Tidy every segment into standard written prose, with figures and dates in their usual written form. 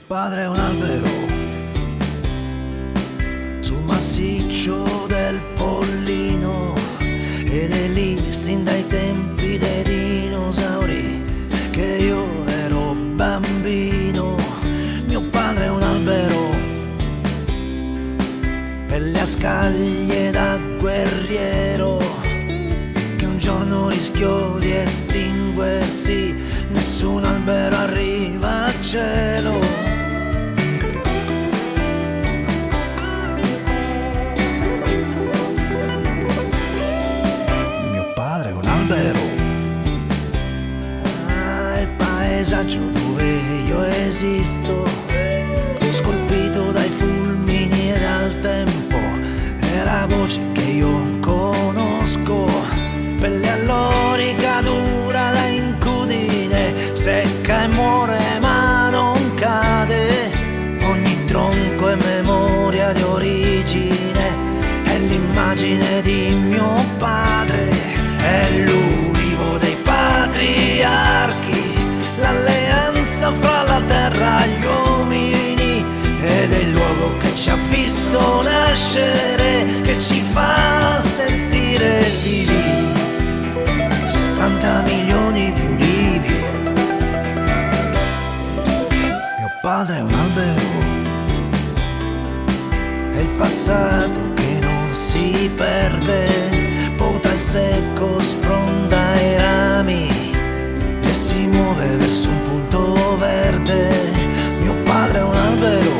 padre è un albero sul massiccio del Pollino ed è lì sin dai tempi dei dinosauri che io ero bambino. Mio padre è un albero per le scaglie da guerriero che un giorno rischiò di estinguersi. Nessun albero arriva al cielo. Mio padre è un albero, il paesaggio dove io esisto, scolpito dai fulmini e dal tempo, è la voce che io conosco, pelle allorica dura da incudine, secca e muore ma non cade. Ogni tronco è memoria di origine, è l'immagine di mio padre, è l'ulivo dei patriarchi, l'alleanza fra la terra e gli uomini, ed è il luogo che ci ha visto nascere, che ci fa sentire vivi. 60 milioni di ulivi. Mio padre è un albero, è il passato che non si perde, pota il secco, sfronda i rami e si muove verso un punto verde. Mio padre è un albero,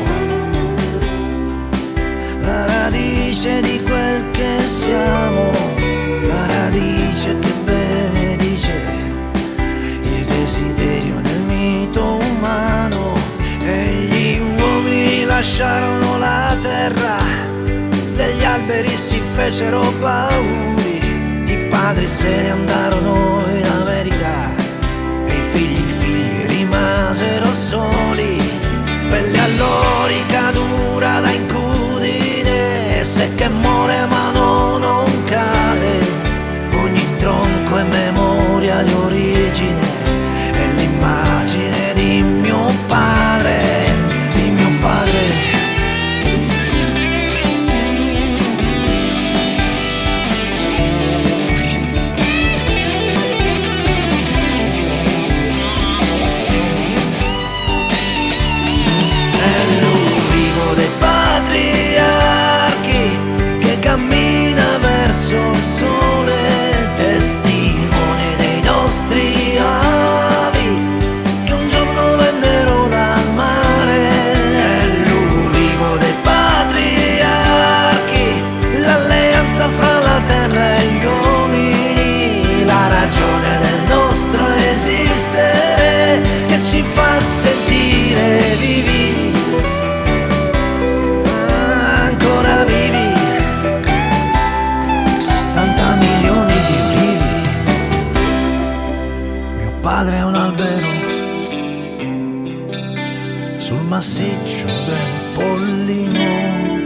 la radice di quel che siamo, la radice che benedice il desiderio del mito umano. E gli uomini lasciarono la terra, degli alberi si fecero pauri, i padri se ne andarono in America e i figli rimasero soli. Pelle allorica dura da incudine, secca e muore ma non cade. Ogni tronco è memoria di origine, è l'immagine di mio padre, di mio padre. Cammina verso il sole, testimone dei nostri avi che un giorno vennero dal mare. È l'ulivo dei patriarchi, l'alleanza fra la terra e gli uomini, la ragione del nostro esistere che ci fa sentire vivi, ancora vivi. 60 milioni di ulivi. Mio padre è un albero sul massiccio del Pollino.